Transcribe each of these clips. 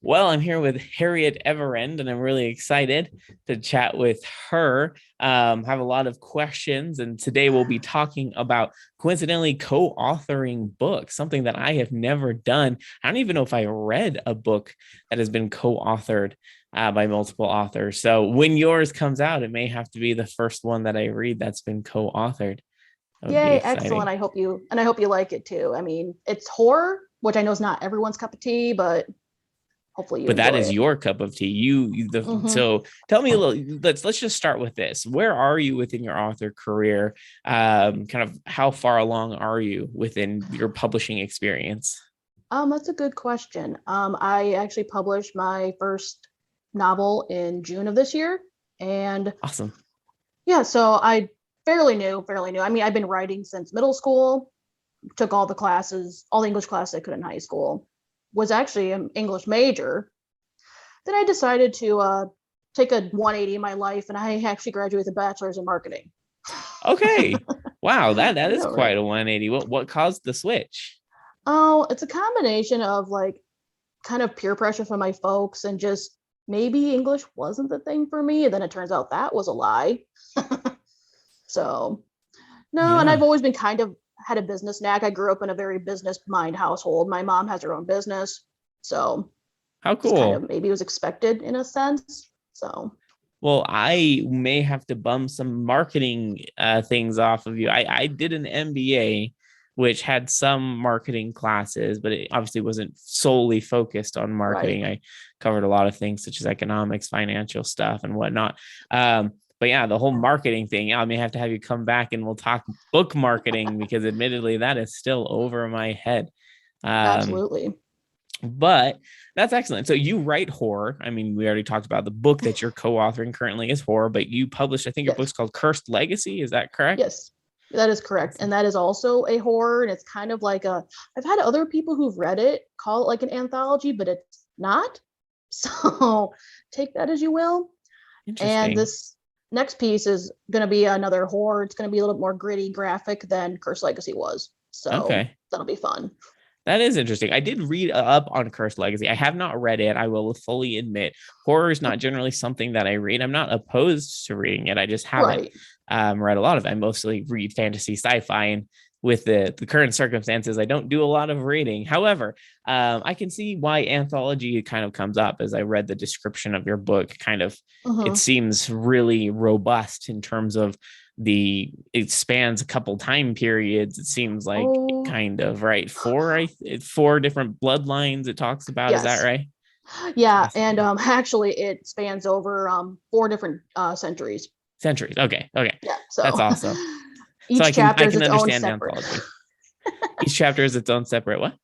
Well, I'm here with Harriet Everend, and I'm really excited to chat with her. Have a lot of questions, and today we'll be talking about coincidentally co-authoring books, something that I have never done. I don't even know if I read a book that has been co-authored by multiple authors. So when yours comes out, it may have to be the first one that I read that's been co-authored. That would be Yay, excellent. exciting. I hope you like it too. I mean, it's horror, which I know is not everyone's cup of tea, but hopefully you But that enjoy is it. your cup of tea. Hmm. So tell me a little. Let's just start with this. Where are you within your author career? Kind of how far along are you within your publishing experience? That's a good question. I actually published my first novel in June of this year, and Awesome. yeah, so I fairly new. I mean, I've been writing since middle school. Took all the classes, all the English classes I could in high school. Was actually an English major. Then I decided to take a 180 in my life, and I actually graduated with a bachelor's in marketing. Okay. Wow, that I is know, right? quite a 180. What caused the switch? Oh, it's a combination of like kind of peer pressure from my folks and just maybe English wasn't the thing for me. And then it turns out that was a lie. So, no, and I've Yeah. always been kind of had a business knack. I grew up in a very business mind household. My mom has her own business. So How it's kind of cool. maybe it was expected in a sense. So, Well, I may have to bum some marketing things off of you. I did an MBA, which had some marketing classes, but it obviously wasn't solely focused on right. marketing. I covered a lot of things such as economics, financial stuff, and whatnot. But yeah, the whole marketing thing, I may have to have you come back and we'll talk book marketing because admittedly, that is still over my head. Um, Absolutely. but that's excellent. So you write horror. I mean, we already talked about the book that you're co-authoring currently is horror, but you published, I think your Yes. book's called Cursed Legacy. Is that correct? Yes. That is correct. Awesome. And that is also a horror. And it's kind of like I've had other people who've read it call it like an anthology, but it's not. So take that as you will. And Interesting. this next piece is going to be another horror. It's going to be a little bit more gritty graphic than Curse Legacy was. So Okay. that'll be fun. That is interesting. I did read up on Cursed Legacy. I have not read it. I will fully admit horror is not generally something that I read. I'm not opposed to reading it. I just haven't Right. read a lot of it. I mostly read fantasy, sci-fi, and with the current circumstances, I don't do a lot of reading. However, I can see why anthology kind of comes up as I read the description of your book. Kind of, it Mm-hmm. seems really robust in terms of it spans a couple time periods. It seems like Oh, kind of right four different bloodlines it talks about. Is that yes. right? Yeah. And Fascinating. actually, it spans over four different centuries. Centuries. Okay, Yeah. that's So awesome. So each I chapter is can its own understand separate. anthology. Each chapter is its own separate what?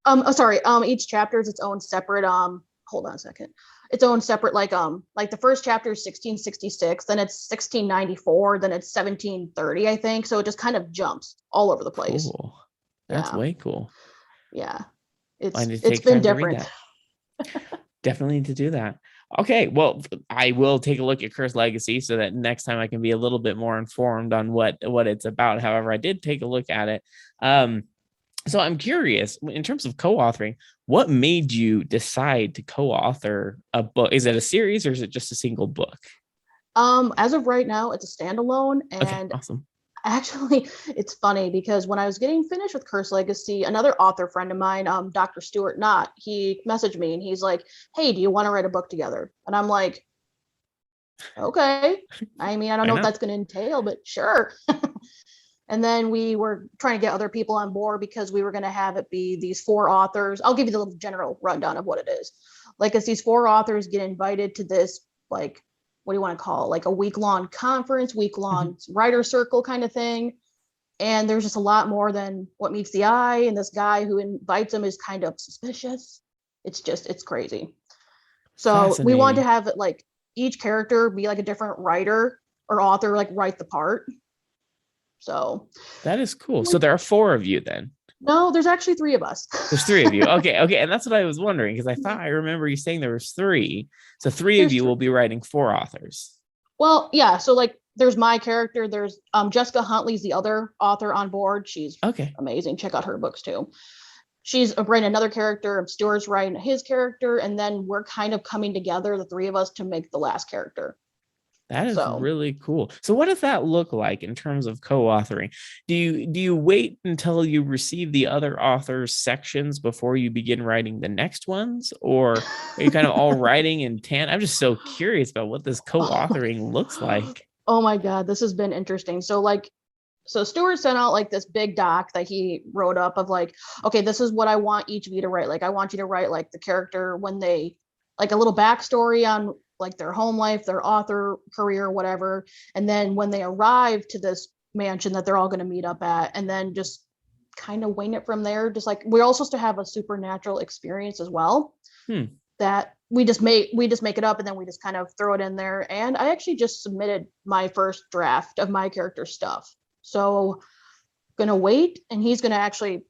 Oh, sorry. Each chapter is its own separate. Hold on a second. Its own separate, like the first chapter is 1666, then it's 1694, then it's 1730, I think. So it just kind of jumps all over the place. Cool. That's Yeah, way cool. yeah. I It's need to it's take been time to read different. that. Definitely need to do that. Okay, well, I will take a look at Curse Legacy so that next time I can be a little bit more informed on what it's about. However, I did take a look at it. So I'm curious in terms of co-authoring, what made you decide to co-author a book? Is it a series or is it just a single book? As of right now, it's a standalone, Okay, and awesome. actually, it's funny because when I was getting finished with Curse Legacy, another author friend of mine, Dr. Stuart Knott, he messaged me and he's like, "Hey, do you want to write a book together?" And I'm like, "Okay." I mean, I don't Why know what not? that's going to entail, but sure. And then we were trying to get other people on board because we were going to have it be these four authors. I'll give you the little general rundown of what it is. Like, as these four authors get invited to this, like, what do you want to call it? Like a week long conference, week long writer circle kind of thing. And there's just a lot more than what meets the eye. And this guy who invites them is kind of suspicious. It's crazy. So we want to Fascinating. have it like each character be like a different writer or author, like write the part. So That is cool. So like, there are four of you then. no, there's actually three of us. There's three of you. Okay, and that's what I was wondering because I thought I remember you saying there was three. So three of There's you three. will be writing four authors. Well, yeah. So like, there's my character. There's Jessica Huntley's the other author on board. She's Okay. amazing. Check out her books too. she's writing another character, Stuart's writing his character, and then we're kind of coming together, the three of us, to make the last character. That is So really cool. So what does that look like in terms of co-authoring? Do you wait until you receive the other author's sections before you begin writing the next ones, or are you kind of all writing in tandem? I'm just so curious about what this co-authoring looks like. oh my god, this has been interesting. So Stuart sent out like this big doc that he wrote up of like, okay, this is what I want each of you to write. Like, I want you to write like the character when they, like a little backstory on like their home life, their author career, whatever. And then when they arrive to this mansion that they're all going to meet up at, and then just kind of wing it from there. Just like we're all supposed to have a supernatural experience as well. That we just make it up and then we just kind of throw it in there. And I actually just submitted my first draft of my character stuff. So gonna wait, and he's gonna actually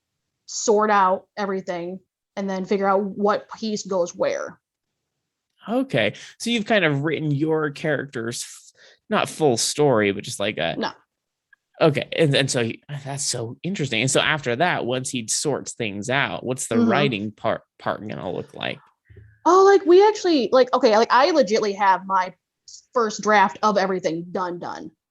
sort out everything and then figure out what piece goes where. Okay. So you've kind of written your character's not full story, but just like a No. okay. And so that's so interesting. And so after that, once he sorts things out, what's the Mm-hmm. writing part gonna look like? Oh, like we actually like okay, like I legitly have my first draft of everything done.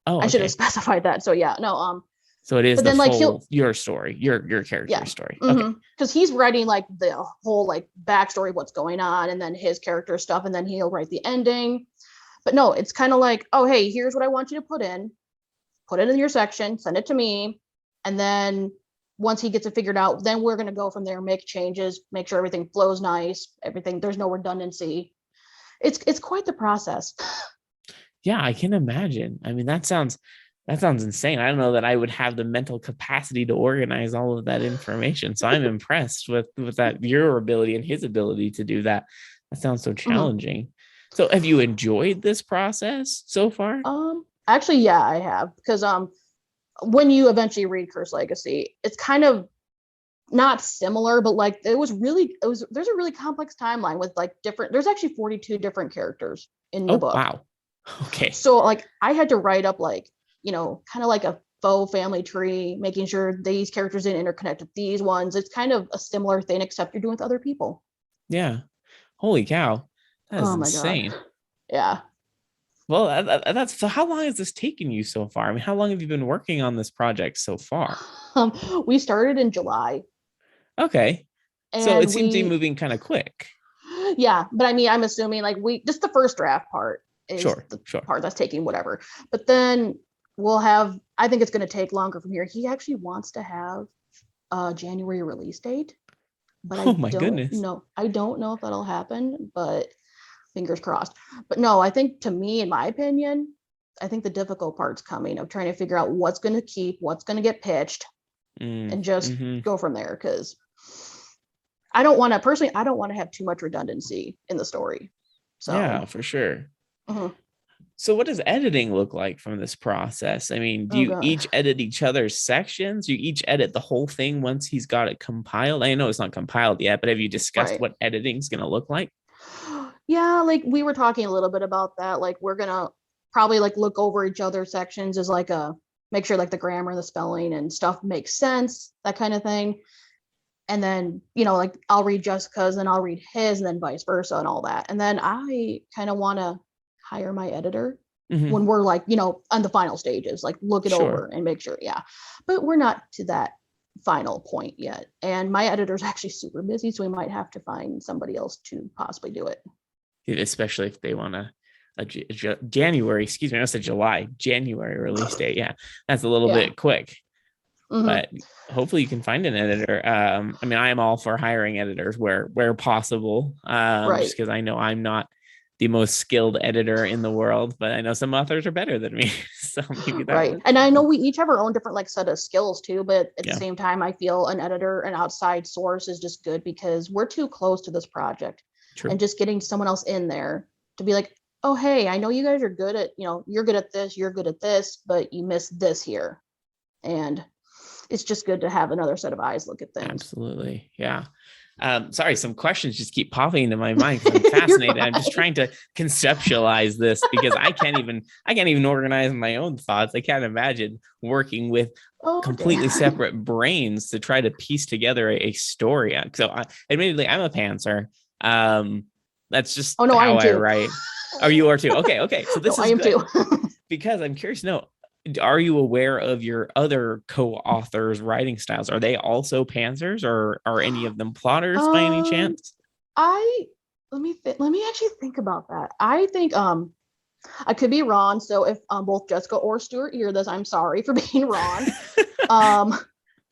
Oh, I should have okay. specified that. So yeah, no, So it is but the then like he'll full your story, your yeah. character's story. Okay. Because he's writing like the whole like backstory of what's going on and then his character stuff, and then he'll write the ending. But no, it's kind of like, oh hey, here's what I want you to put it in your section, send it to me, and then once he gets it figured out, then we're going to go from there, make changes, make sure everything flows nice, everything, there's no redundancy. It's quite the process. Yeah, I can imagine. I mean, that sounds insane. I don't know that I would have the mental capacity to organize all of that information. So I'm impressed with that your ability and his ability to do that. That sounds so Mhm. challenging. So have you enjoyed this process so far? Actually, yeah, I have, because when you eventually read Curse Legacy, it's kind of not similar, but like there's a really complex timeline with like different, there's actually 42 different characters in the Oh, book. wow. Okay. So like I had to write up like, kind of like a faux family tree, making sure these characters didn't interconnect with these ones. It's kind of a similar thing, except you're doing with other people. Yeah. Holy cow. That is Oh my god. insane. Yeah. Well, that's so how long has this taken you so far? I mean, how long have you been working on this project so far? We started in July, Okay. So it and seems to be moving kind of quick. yeah, but I mean, I'm assuming like just the first draft part is Sure, the sure. part that's taking whatever. But then we'll have, I think it's going to take longer from here. He actually wants to have a January release date, but Oh my goodness. I don't know if that'll happen, but fingers crossed. But no, I think, to me, in my opinion, I think the difficult part's coming of trying to figure out what's going to keep, what's going to get pitched, and just Mm-hmm. go from there. Because I don't want to have too much redundancy in the story. So, Yeah, for sure. mhm. So what does editing look like from this process? I mean, do Oh you god. each edit each other's sections? You each edit the whole thing once he's got it compiled? I know it's not compiled yet, but have you discussed Right. what editing's going to look like? Yeah, like we were talking a little bit about that. Like we're gonna probably like look over each other's sections as like a, make sure like the grammar and the spelling and stuff makes sense, that kind of thing. And then, like I'll read Jessica's and I'll read his and then vice versa and all that. And then I kind of want to hire my editor Hmm. when we're like, on the final stages, like look it over Sure. and make sure. Yeah. But we're not to that final point yet. And my editor's actually super busy, so we might have to find somebody else to possibly do it. Especially if they want a January, excuse me, I said July, January release date. Yeah, that's a little Yeah. bit quick, Hmm. but hopefully you can find an editor. I mean, I am all for hiring editors where possible, just Right. because I know I'm not the most skilled editor in the world, but I know some authors are better than me, so maybe that Right. works And I know out. we each have our own different like set of skills too, but at the Yeah, same time, I feel an editor, an outside source, is just good because we're too close to this project. true. And just getting someone else in there to be like, oh hey, I know you guys are good at, you're good at this, you're good at this, but you missed this here. And it's just good to have another set of eyes look at things. Absolutely. Yeah. Sorry, some questions just keep popping into my mind because I'm fascinated. I'm just trying to conceptualize this because I can't even organize my own thoughts. I can't imagine working with Oh, completely damn. separate brains to try to piece together a story. So, admittedly, I'm a pantser. Um, that's just Oh, no, I how am I too. write. Oh, you are too. Okay, okay. So No, this I is am good too. because I'm curious to know, are you aware of your other co-authors' writing styles? Are they also pantsers, or are any of them plotters by any Um, chance? I let me actually think about that. I think I could be wrong. So if both Jessica or Stuart hear this, I'm sorry for being wrong. Um,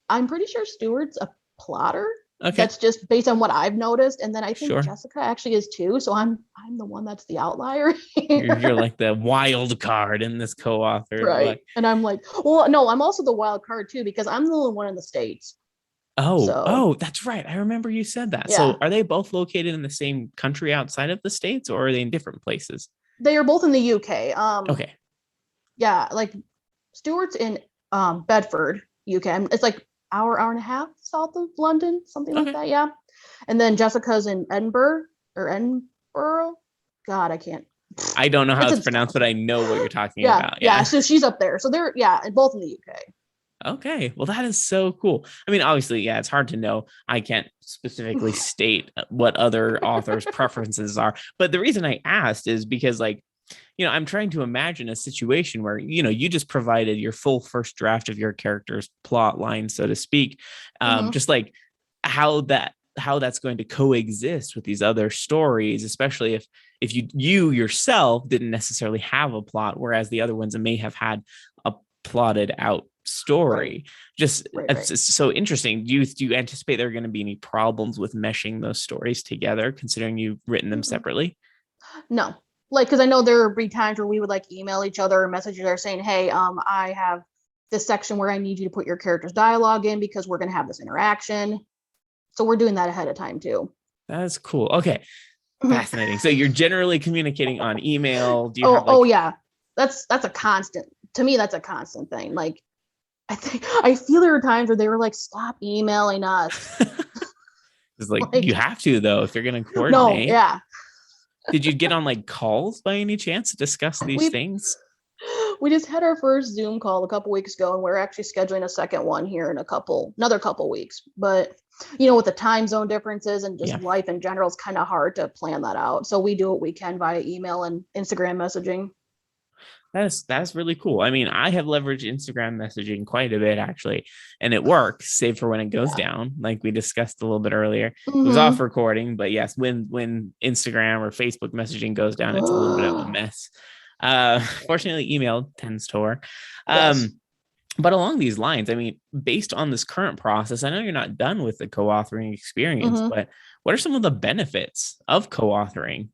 I'm pretty sure Stuart's a plotter. Okay, That's just based on what I've noticed, and then I think sure. Jessica actually is too. So I'm the one that's the outlier You're here. like the wild card in this co-author. Right. Like, And I'm like, well, no, I'm also the wild card too because I'm the only one in the States. So oh, that's right. I remember you said that. yeah, So, are they both located in the same country outside of the states, or are they in different places? they are both in the UK. Okay. Yeah, like Stewart's in Bedford, UK. It's like hour and a half south of London, something like Okay. that. Yeah. And then Jessica's in Edinburgh or Edinburgh. God, I can't. I don't know how It's it's in pronounced, but Scotland. I know what you're talking Yeah, about. yeah. Yeah. So she's up there. So they're yeah, both in the UK. Okay. Well, that is so cool. I mean, obviously, yeah, it's hard to know. I can't specifically state what other authors' preferences are. But the reason I asked is because, like, I'm trying to imagine a situation where, you just provided your full first draft of your character's plot line, so to speak. Mm-hmm. Just like how that's going to coexist with these other stories, especially if you yourself didn't necessarily have a plot, whereas the other ones may have had a plotted out Right, story. Just right. it's so interesting. Do you anticipate there are going to be any problems with meshing those stories together, considering you've written them Mm-mm. separately? No, like because I know there would be times where we would like email each other or message each other saying, "Hey, I have this section where I need you to put your character's dialogue in because we're gonna have this interaction." So we're doing that ahead of time too. That's cool. Okay. Fascinating. So you're generally communicating on email. Do you have Oh like yeah, that's a constant. To me, that's a constant thing. Like I feel there were times where they were like, "Stop emailing us." it's like you Like have to though if you're going to no, coordinate. yeah, Did you get on like calls by any chance to discuss these we things? we just had our first Zoom call a couple weeks ago, and we're actually scheduling a second one here in another couple weeks. But with the time zone differences and just Yeah. life in general, it's kind of hard to plan that out. So we do what we can via email and Instagram messaging. That's really cool. I mean, I have leveraged Instagram messaging quite a bit actually, and it works, save for when it goes Yeah. down, like we discussed a little bit earlier. It was off Mm-hmm. recording, but yes, when Instagram or Facebook messaging goes down, it's a little bit of a mess. Fortunately, email tends to work. Yes. But along these lines, I mean, based on this current process, I know you're not done with the co-authoring experience, Mm-hmm. but what are some of the benefits of co-authoring?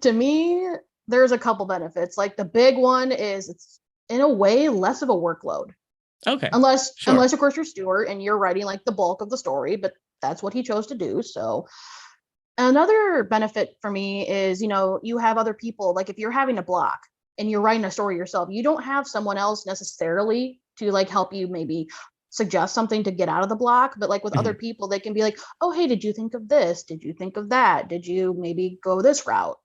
To me, there's a couple benefits. Like the big one is it's in a way less of a workload. Okay, Unless sure. of course you're Stuart and you're writing like the bulk of the story, but that's what he chose to do. So another benefit for me is, you have other people, like if you're having a block and you're writing a story yourself, you don't have someone else necessarily to like help you maybe suggest something to get out of the block. But like with other Mhm. people, they can be like, oh, hey, did you think of this? Did you think of that? Did you maybe go this route?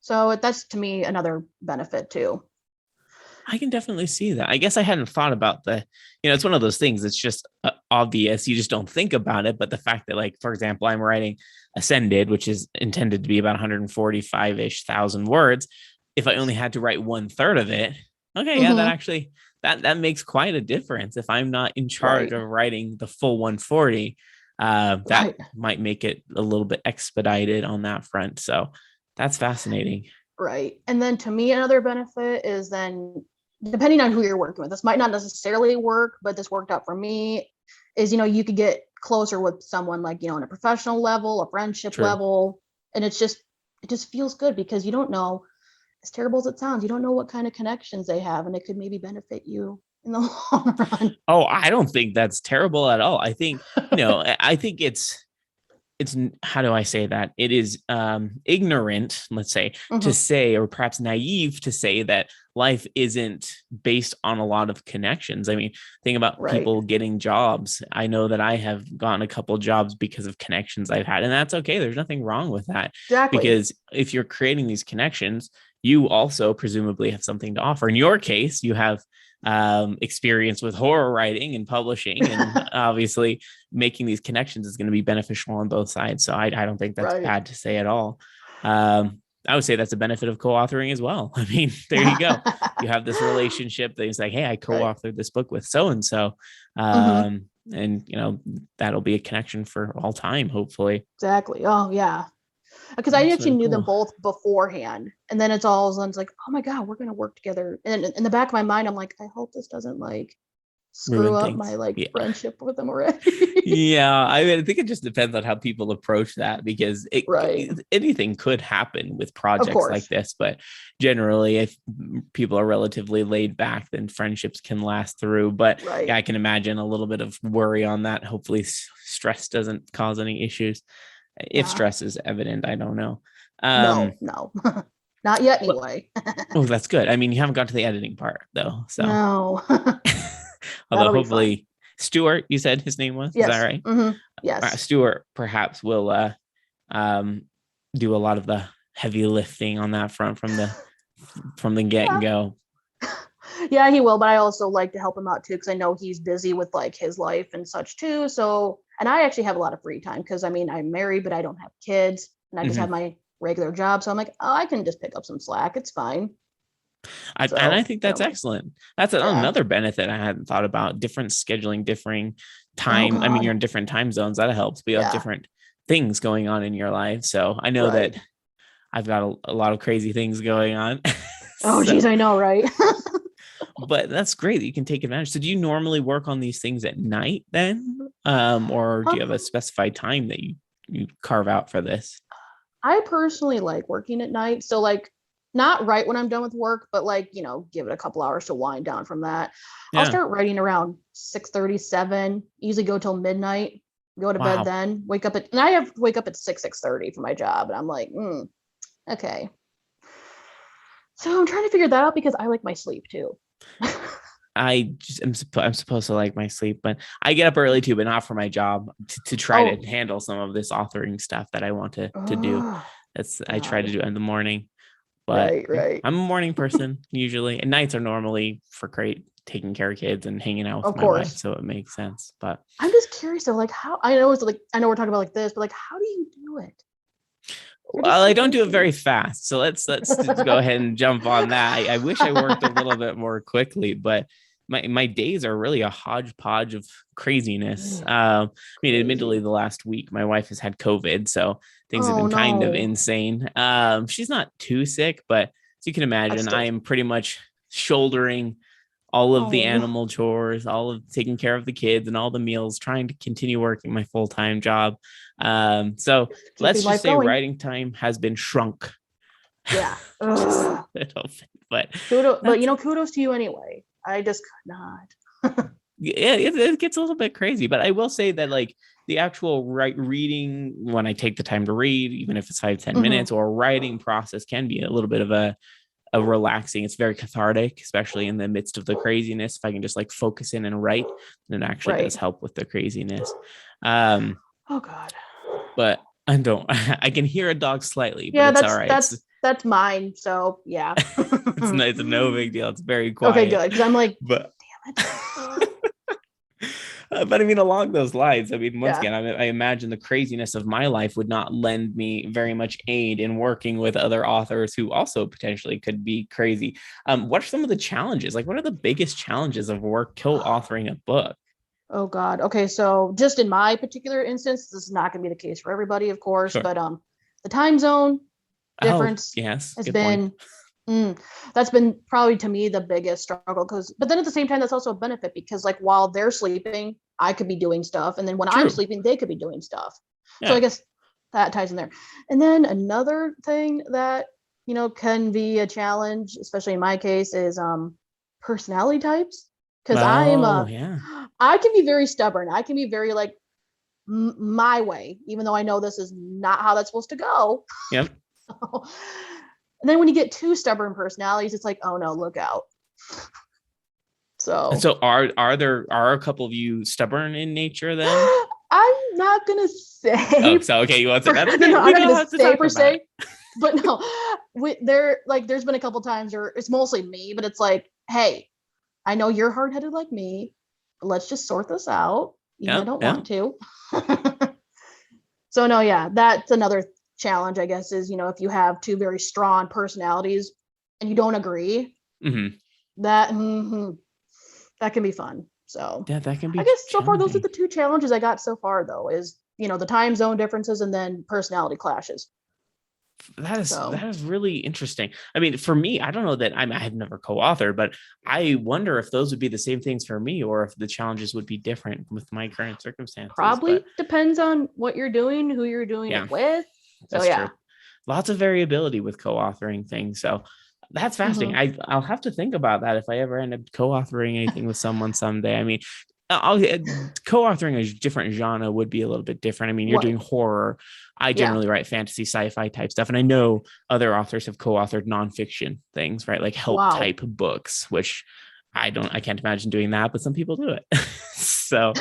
So that's to me another benefit too. I can definitely see that. I guess I hadn't thought about it's one of those things. It's just obvious. You just don't think about it. But the fact that, like, for example, I'm writing Ascended, which is intended to be about 145-ish thousand words. If I only had to write one third of it, okay, yeah, that Mm-hmm. actually that makes quite a difference. If I'm not in charge Right. of writing the full 140, that Right. might make it a little bit expedited on that front. So that's fascinating. Right. And then to me, another benefit is then depending on who you're working with, this might not necessarily work, but this worked out for me, is, you could get closer with someone like, on a professional level, a friendship True. level. And it just feels good because you don't know, as terrible as it sounds, you don't know what kind of connections they have, and it could maybe benefit you in the long run. Oh, I don't think that's terrible at all. I think, I think how do I say that? It is ignorant, let's say, to Hmm. say, or perhaps naive to say that life isn't based on a lot of connections. I mean, think about Right. people getting jobs. I know that I have gotten a couple jobs because of connections I've had, and that's okay. There's nothing wrong with that, Exactly. because if you're creating these connections, you also presumably have something to offer. In your case, you have experience with horror writing and publishing, and obviously making these connections is going to be beneficial on both sides. So I don't think that's Right. bad to say at all. I would say that's a benefit of co-authoring as well. I mean, there you go. You have this relationship that is like, hey, I Right. co-authored this book with so and so, Hmm. and that'll be a connection for all time, hopefully. Exactly. Oh yeah. Because I That's actually really knew them cool. both beforehand, and then it's all of like, oh my god, we're gonna work together. And in the back of my mind, I'm like, I hope this doesn't like screw Ruin up my things. like Yeah. friendship with them already. Yeah, I mean, I think it just depends on how people approach that, because Right. anything could happen with Of projects like course. this. But generally, if people are relatively laid back, then friendships can last through. But yeah, Right. I can imagine a little bit of worry on that. Hopefully, stress doesn't cause any issues. If Yeah. stress is evident, I don't know. Um, No. No. Not yet. but Anyway. oh, that's good. I mean, you haven't got to the editing part though, so No. although That'll be fun. hopefully Stuart, you said his name was, is that Yes. right? Yes. Stuart perhaps will um, do a lot of the heavy lifting on that front from the get Yeah. go. Yeah, he will, but I also like to help him out too because I know he's busy with like his life and such too. So, and I actually have a lot of free time because I mean, I'm married, but I don't have kids and I just have Mm-hmm. my regular job. So I'm like, oh, I can just pick up some slack. It's fine. And I So think I that's don't mind. excellent. That's Yeah. another benefit I hadn't thought about. Different scheduling, differing Oh, time. I mean, you're God. in different time zones. That helps. We have Yeah. different things going on in your life. So I know that Right. I've got a lot of crazy things going on. Oh, geez, So, I know, right? but that's great that you can take advantage. So do you normally work on these things at night then? Or do you have a um, specified time that you carve out for this? I personally like working at night. So, like, not right when I'm done with work, but like, give it a couple hours to wind down from that. I'll Yeah. start writing around 6:37, usually go till midnight, go to bed Wow. then, wake up and I have to wake up at 6:30 for my job. And I'm like, okay. So I'm trying to figure that out because I like my sleep too. I'm supposed to like my sleep, but I get up early too, but not for my job, to try Oh, to handle some of this authoring stuff that I want to do. oh That's I try to God. do it in the morning, but Right, right. I'm a morning person usually, and nights are normally for great taking care of kids and hanging out with Of my wife, course. so it makes sense. But I'm just curious though, like how I know it's like I know we're talking about like this, but like how do you do it? You're well, just I so don't do it very busy. fast, so let's go ahead and jump on that. I wish I worked a little bit more quickly, but my days are really a hodgepodge of craziness. I mean, admittedly, Crazy. the last week my wife has had COVID, so things have Oh been kind of no. insane. She's not too sick, but as you can That's imagine, I still. am pretty much shouldering all of the Oh. animal chores, all of taking care of the kids and all the meals, trying to continue working my full-time job. So Just let's keeping just life say going. writing time has been shrunk Yeah. just Ugh. a little bit, but Kudos, but that's kudos to you anyway. I just could not. yeah, it gets a little bit crazy. But I will say that like the actual reading, when I take the time to read, even if it's 5-10 minutes, Hmm. or writing process, can be a little bit of a relaxing. It's very cathartic, especially in the midst of the craziness. If I can just like focus in and write, then it actually does Right. help with the craziness. Um, Oh God. but I don't. I can hear a dog slightly, but Yeah, it's all that's right. that's that's mine. So yeah. It's no big deal. It's very Okay, quiet. good. Because I'm like, But damn it. but I mean, along those lines, I mean, once Yeah. again, I imagine the craziness of my life would not lend me very much aid in working with other authors who also potentially could be crazy. What are some of the challenges? Like, what are the biggest challenges of work co-authoring a book? Oh God. Okay, so just in my particular instance, this is not going to be the case for everybody, of course, Sure. but the time zone Oh, difference yes, has good point. been mm, that's been probably to me the biggest struggle because but then at the same time that's also a benefit because like while they're sleeping, I could be doing stuff and then when I'm True. sleeping, they could be doing stuff. So I Yeah. guess that ties in there. And then another thing that can be a challenge, especially in my case, is personality types because Oh, yeah. I can be very stubborn. I can be very like my way, even though I know this is not how that's supposed to go. Yep. And then when you get two stubborn personalities, it's like, oh no, look out. And So so are a couple of you stubborn in nature then? I'm not gonna Oh, say so okay, you want to say that's no, okay. no, We I'm not don't gonna have to say talk per about se, but no, there's been a couple times where it's mostly me, but it's like, hey, I know you're hard headed like me. Let's just sort this out, even though I it. don't Yeah. want to. So no, yeah, that's another challenge, I guess, is if you have two very strong personalities and you don't agree, Mm-hmm. that that can be fun. So Yeah, that can I be guess so far those are challenging. the two challenges I got so far, though, is the time zone differences and then personality clashes. That So is really interesting. I mean, for me, I don't know that I have never co-authored, but I wonder if those would be the same things for me, or if the challenges would be different with my current circumstances. But probably depends on what you're doing, who you're doing yeah, it with. So that's yeah. true. Lots of variability with co-authoring things. So that's fascinating. Mm-hmm. I'll have to think about that if I ever end up co-authoring anything with someone someday. I mean, co-authoring a different genre would be a little bit different. I mean, you're doing Right. horror. I Yeah. generally write fantasy, sci-fi type stuff, and I know other authors have co-authored nonfiction things, right? Like help Wow. type books, which I can't imagine doing that, but some people do it. So,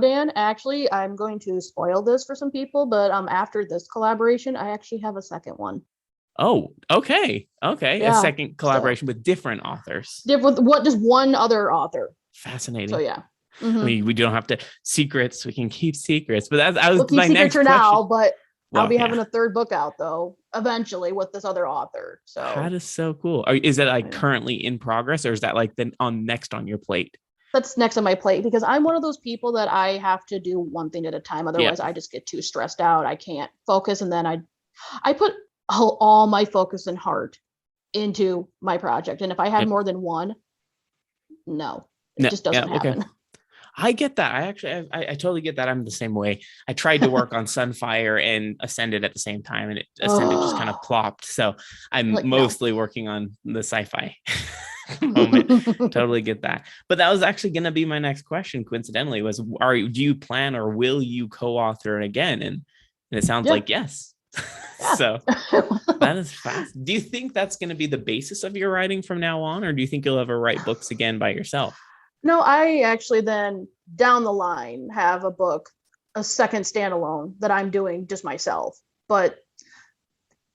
Dan, actually, I'm going to spoil this for some people, but after this collaboration, I actually have a second one. oh, okay, a Yeah. second So collaboration with different authors. with what just one other author. So Fascinating. yeah. I Mm-hmm. mean, we don't have to secrets. We can keep secrets. But that I We'll was keep my secrets next for question. now, but I'll Well, be yeah, having a third book out though, eventually with this other author. that So is so cool. Is that like yeah. currently in progress, or is that like then on next on your plate? That's next on my plate because I'm one of those people that I have to do one thing at a time. Yeah, Otherwise, I just get too stressed out. I can't focus, and then I put all my focus and heart into my project. And if I have yep. more than one, no, it No, just yeah, doesn't okay. happen. I get that. I totally get that. I'm the same way. I tried to work on Sunfire and Ascended at the same time, and Ascended just kind of Oh, plopped. So I'm like no. mostly working on the sci-fi moment. Totally get that. But that was actually going to be my next question. Coincidentally, was do you plan or will you co-author it again? And it sounds Yeah, like yes. yeah. So that is fast. Do you think that's going to be the basis of your writing from now on, or do you think you'll ever write books again by yourself? No, I actually then down the line have a second standalone that I'm doing just myself. But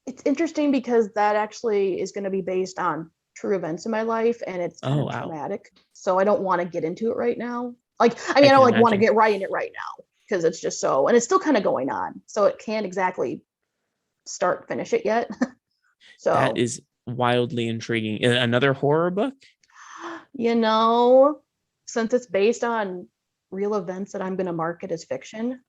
it's interesting because that actually is going to be based on true events in my life and it's kind Oh of wow, traumatic. So I don't want to get into it right now. Like, I I mean, I can don't like want to imagine. get right in it right now because it's just so, and it's still kind of going on. So it can't exactly finish it yet. That So, is wildly intriguing. Another horror book? you know, since it's based on real events that I'm going to market as fiction,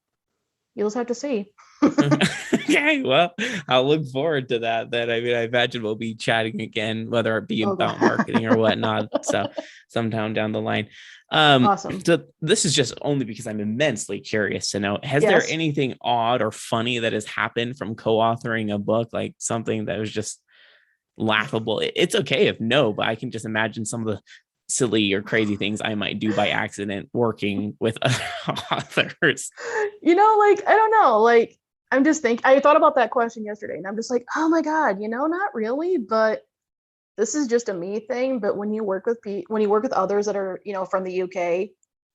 you'll just have to see. Okay, well, I'll look forward to that. Then I mean, I imagine we'll be chatting again, whether it be Oh, about marketing or whatnot. So sometime down the line. Um, awesome. so this is just only because I'm immensely curious to know, has there Yes. anything odd or funny that has happened from co-authoring a book, like something that was just laughable? It's okay if no, but I can just imagine some of the silly or crazy things I might do by accident working with other authors. Like, I don't know. Like, I thought about that question yesterday and I'm just like, oh my God, not really, but this is just a me thing. But when you work with when you work with others that are, from the UK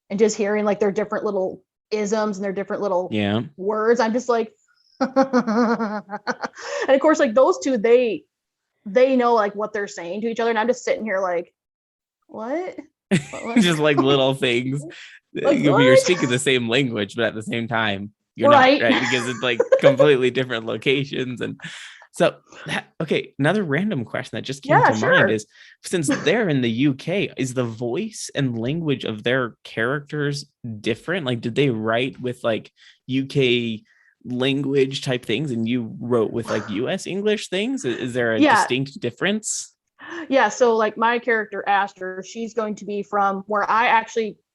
and just hearing like their different little isms and their different little Yeah. words, I'm just like, and of course, like those two, they know like what they're saying to each other. And I'm just sitting here like, what? What? Just like little things. Like You're what? speaking the same language, but at the same time, you're not, Right. right? Because it's like completely different locations. And so okay, another random question that just came Yeah, to mind sure. is, since they're in the UK, is the voice and language of their characters different? Like, did they write with like UK language type things and you wrote with like US English things? Is there a Yeah, distinct difference? yeah. So like my character Aster, she's going to be from where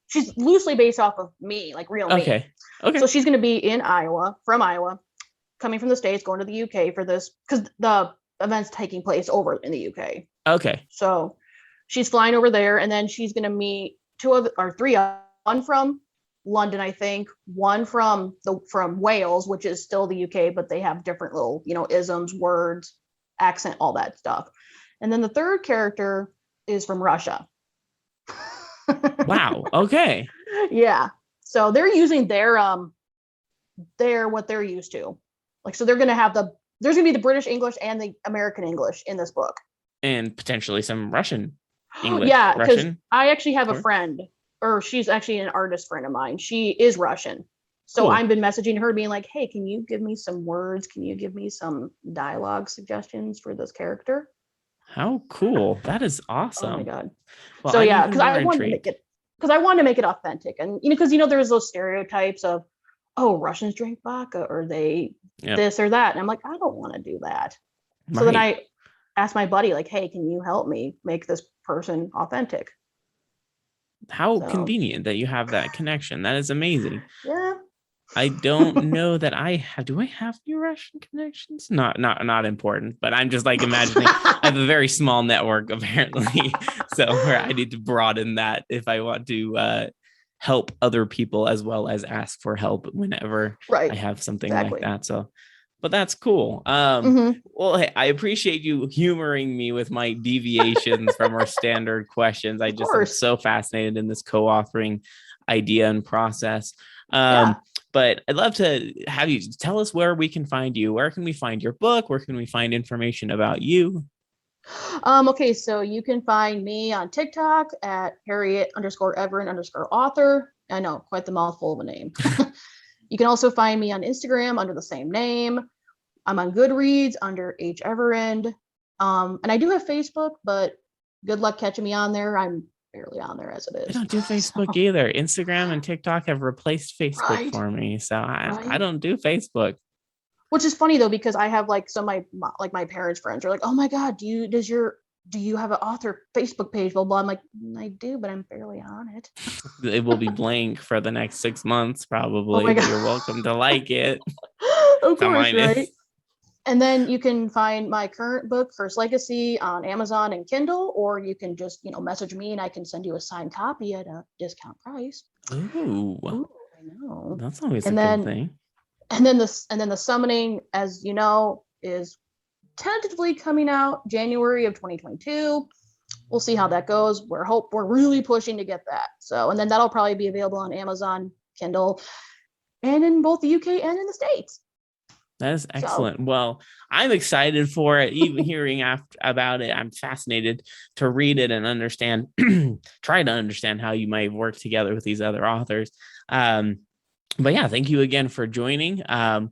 she's loosely based off of me, like real me. Okay. Okay. So she's going to be in Iowa, from Iowa, coming from the States, going to the UK for this because the event's taking place over in the UK. Okay. So she's flying over there, and then she's going to meet two other or three, one from London, I think, one from Wales, which is still the UK, but they have different little, isms, words, accent, all that stuff. And then the third character is from Russia. Wow. Okay. Yeah. So they're using their what they're used to. Like, so they're gonna have there's gonna be the British English and the American English in this book. And potentially some Russian English. Yeah, because Russian. I actually have a friend, or she's actually an artist friend of mine. She is Russian. So Cool. I've been messaging her being like, hey, can you give me some words? Can you give me some dialogue suggestions for this character? How cool. That is Oh my awesome. God. Well, So I'm yeah, even because I more wanted to make intrigued. it because I wanted to make it authentic. And because there's those stereotypes of, oh, Russians drink vodka or they Yep. this or that. And I'm like, I don't want to do that. So then Right. I asked my buddy, like, hey, can you help me make this person authentic? How So convenient that you have that connection. That is amazing. yeah. I don't know that I have. Do I have any Russian connections? Not important. But I'm just like imagining I have a very small network apparently, so where I need to broaden that if I want to help other people as well as ask for help whenever I Right. have something like Exactly. that. So, but that's cool. Mm-hmm. Well, hey, I appreciate you humoring me with my deviations from our standard questions. I Of just am course. so fascinated in this co-authoring idea and process. Yeah. But I'd love to have you tell us where we can find you. Where can we find your book? Where can we find information about you? Okay, so you can find me on TikTok at Harriet_Everend_author. I know, quite the mouthful of a name. You can also find me on Instagram under the same name. I'm on Goodreads under H Everend. And I do have Facebook, but good luck catching me on there. I'm barely on there as it I is. don't do Facebook So, either. Instagram and TikTok have replaced Facebook right, for me. So I right. don't do Facebook. Which is funny though, because I have like some of my parents' friends are like, oh my God, do you have an author Facebook page? Blah blah. I'm like, I do, but I'm barely on it. It will be blank for the next 6 months, Oh probably, my but God. you're welcome to like it. Of So course, mine right? is. And then you can find my current book, First Legacy, on Amazon and Kindle, or you can just, message me and I can send you a signed copy at a discount price. Ooh, Ooh, I know. that's always a And good then thing. the summoning, as you know, is tentatively coming out January of 2022. We'll see how that goes. We're really pushing to get that. So, and then that'll probably be available on Amazon, Kindle, and in both the UK and in the States. That is So, excellent. Well, I'm excited for it. Even hearing about it, I'm fascinated to read it and understand, try to understand how you might work together with these other authors. But yeah, thank you again for joining. And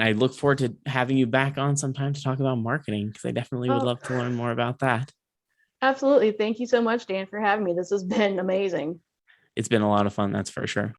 I look forward to having you back on sometime to talk about marketing because I definitely would oh, love to learn more about that. absolutely. Thank you so much, Dan, for having me. This has been amazing. It's been a lot of fun, that's for sure.